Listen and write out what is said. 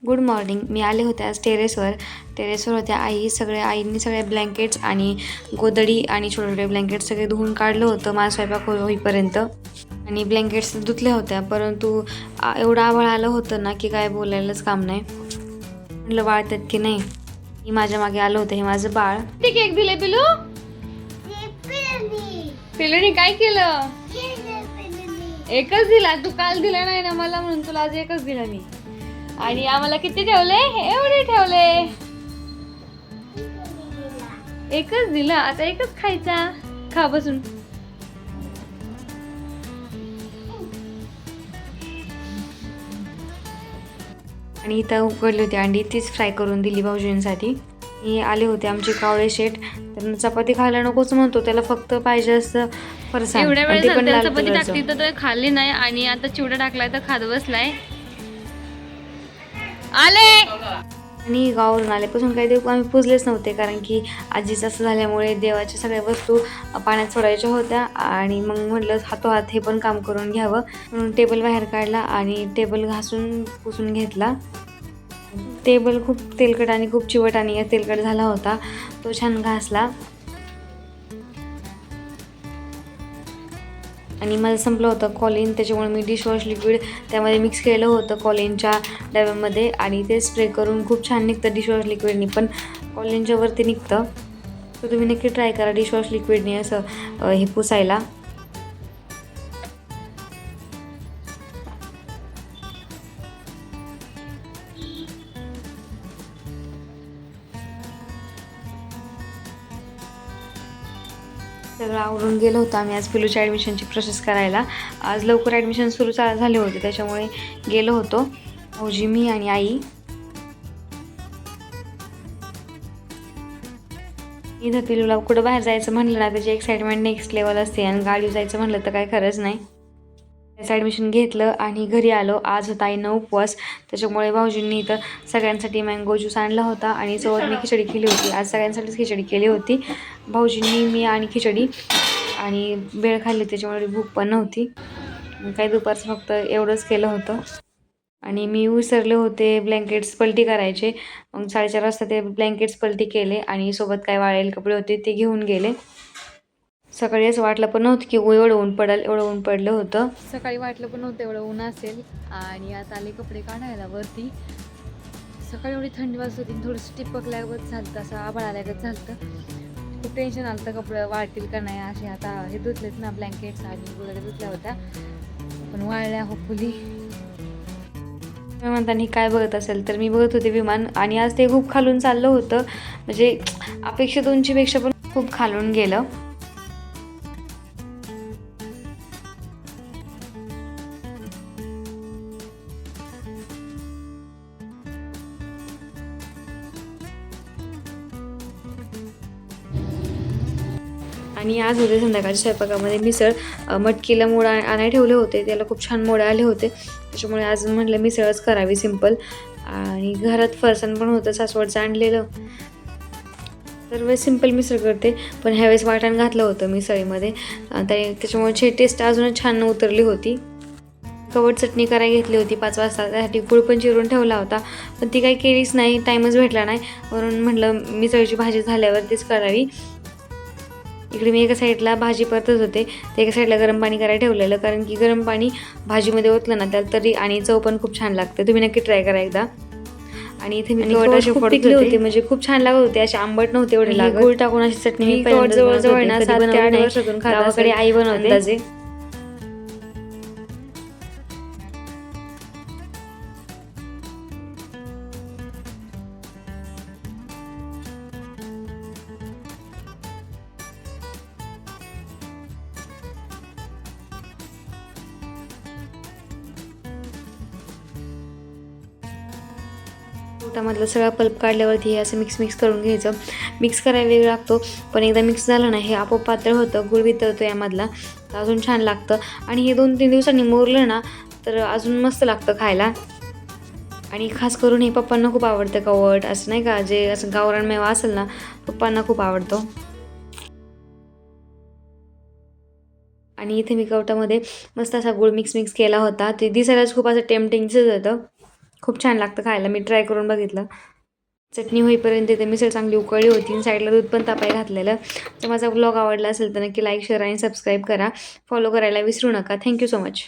Good morning. मी आले होते आज टेरेसवर होत्या आईंनी सगळे ब्लँकेट्स आणि गोदडी आणि छोटे छोटे ब्लँकेट सगळे धुवून काढलं होतं माझा स्वयंपाक होईपर्यंत. आणि ब्लँकेट्स धुतल्या होत्या, परंतु एवढं आभाळ आलं होतं ना की काय बोलायलाच काम नाही. म्हटलं वाळतात की नाही. मी माझ्या मागे आलं होतं, हे माझं बाळ. ठीक आहे, एक दिले पिलू. पिलूनी काय केलं? एकच दिला. तू काल दिला नाही ना मला, म्हणून तुला आज एकच दिला मी. आणि आम्हाला किती ठेवले? एवढे ठेवले. एकच दिला, आता एकच खायचा. खा बसून. आणि इथं उकडली होती अंडी, तीच फ्राय करून दिली भाऊजींसाठी. हे आले होते आमचे कावळे शेठ. त्यांना चपाती खायला नकोच म्हणतो, त्याला फक्त पाहिजे असतं फरसाण. एवढ्या आणि ते पण वेळेस लाल चपाती कलरचं. टाकली तर तो खाल्ली नाही, आणि आता चिवडा टाकलाय तर खात बसलाय. आले. आणि गावावरून आल्यापासून काही देव आम्ही पुजलेच नव्हते, कारण की आजीचं असं झाल्यामुळे देवाच्या सगळ्या वस्तू पाण्यात सोडायच्या होत्या. आणि मग म्हटलं हातोहात हे पण काम करून घ्यावं, म्हणून टेबल बाहेर काढला आणि टेबल घासून पुसून घेतला. टेबल खूप तेलकट आणि खूप चिवट आणि तेलकट झाला होता, तो छान घासला. आणि माझं संपलं होतं कॉलिन, त्याच्यामुळे मी डिशवॉश लिक्विड त्यामध्ये मिक्स केलं होतं कॉलिनच्या डब्यामध्ये, आणि ते स्प्रे करून खूप छान निघतं डिशवॉश लिक्विडनी, पण कॉलिनच्या वरती निघतं. तर तुम्ही नक्की ट्राय करा डिशवॉश लिक्विडने असं हे पुसायला. सगळं आवरून गेलो होतं आम्ही आज पिलूच्या ॲडमिशनची प्रोसेस करायला. आज लवकर ॲडमिशन सुरू झाले होते, त्याच्यामुळे गेलो होतो भाऊजी, मी आणि आई. इथं पिलूला कुठं बाहेर जायचं म्हणलं ना, त्याची एक्साइटमेंट नेक्स्ट लेवल असते, आणि गाडी जायचं म्हणलं तर काय खरंच नाही. त्याचं ॲडमिशन घेतलं आणि घरी आलो. आज होता आईनं उपवास, त्याच्यामुळे भाऊजींनी इथं सगळ्यांसाठी मँगो ज्यूस आणला होता, आणि सोबत मी खिचडी केली होती. आज सगळ्यांसाठीच खिचडी केली होती, भाऊजींनी, मी आणि खिचडी. आणि वेळ खाल्ली त्याच्यामुळे भूक पण नव्हती. काही दुपारचं फक्त एवढंच केलं होतं. आणि मी विसरले होते ब्लँकेट्स पलटी करायचे. मग 4:30 वाजता ते ब्लँकेट्स पलटी केले, आणि सोबत काय वाळलेले कपडे होते ते घेऊन गेले. सकाळी असं वाटलं पण नव्हतं की एवढं ऊन पडेल, एवढं ऊन पडलं होतं. सकाळी वाटलं पण नव्हतं एवढं ऊन असेल. आणि आता आले कपडे काढायला वरती. सकाळी एवढी थंडी वाजत होती, थोडंसं टिपकल्यागत झालं, असं आभाळ आल्यागत झालं. खूप टेन्शन आलं तर कपडे वाळतील का नाही असे. आता हे धुतलेत ना ब्लँकेट्स आणि वगैरे धुतल्या होत्या, पण वाळल्या होपफुली. मी म्हणताना काय बघत असेल तर मी बघत होते विमान, आणि आज ते खूप खालून चाललं होतं, म्हणजे अपेक्षित उंचीपेक्षा पण खूप खालून गेलं. आणि आज होते संध्याकाळच्या स्वयंपाकामध्ये मिसळ. मटकीला मोड आणायला ठेवले होते, त्याला खूप छान मोड आले होते, त्याच्यामुळे आज म्हटलं मिसळच करावी सिंपल. आणि घरात फरसाण पण होतं सासवडचं आणलेलं, तर वेळेस सिंपल मिसळ करते, पण ह्यावेळेस वाटण घातलं होतं मिसळीमध्ये, त्याच्यामुळे टेस्ट अजूनच छान उतरली होती. कवट चटणी करायला घेतली होती 5 वाजता, त्यासाठी गुळ पण चिरून ठेवला होता, पण ती काही केलीच नाही, टाईमच भेटला नाही, म्हणून म्हटलं मिसळीची भाजी झाल्यावर तीच करावी. इकडे मी एका साईडला भाजी परतत होते, ते एका साईडला गरम पाणी करायला ठेवलेलं, कारण की गरम पाणी भाजीमध्ये ओतलं ना त्याला तरी आणि चव पण खूप छान लागते. तुम्ही नक्की ट्राय करा एकदा. आणि इथे मी कवट असे फोडले होते, म्हणजे खूप छान लागत होते, असे आंबट नव्हते एवढे लागत. गुळ टाकून अशी चटणी मी जवळजवळ ना 7 ते 8 वर्षातून गावाकडे आई बनवते अंदाजे. पोटामधलं सगळा पल्प काढल्यावरती हे असं मिक्स करून घ्यायचं. मिक्स करायला वेळ लागतो, पण एकदा मिक्स झालं ना हे आपोआप पातळ होतं, गुळ वितळतो यामधला, तर अजून छान लागतं. आणि हे 2-3 दिवसांनी मुरलं ना तर अजून मस्त लागतं खायला. आणि खास करून हे पप्पांना खूप आवडतं कवट, असं नाही का, जे असं गावरान मेवा असेल ना पप्पांना खूप आवडतो. आणि इथे मी कवटामध्ये मस्त असा गुळ मिक्स केला होता, ते दिसायलाच खूप असं टेम्पटिंग दिसत होतं. खूप छान लागतं खायला. मी ट्राय करून बघितलं. चटणी होईपर्यंत इथे मिसळ चांगली उकळली होती आणि साईडला दूध पण तापाय घातलेलं. तर माझा व्लॉग आवडला असेल तर नक्की लाईक, शेअर आणि सबस्क्राईब करा. फॉलो करायला विसरू नका. Thank you so much.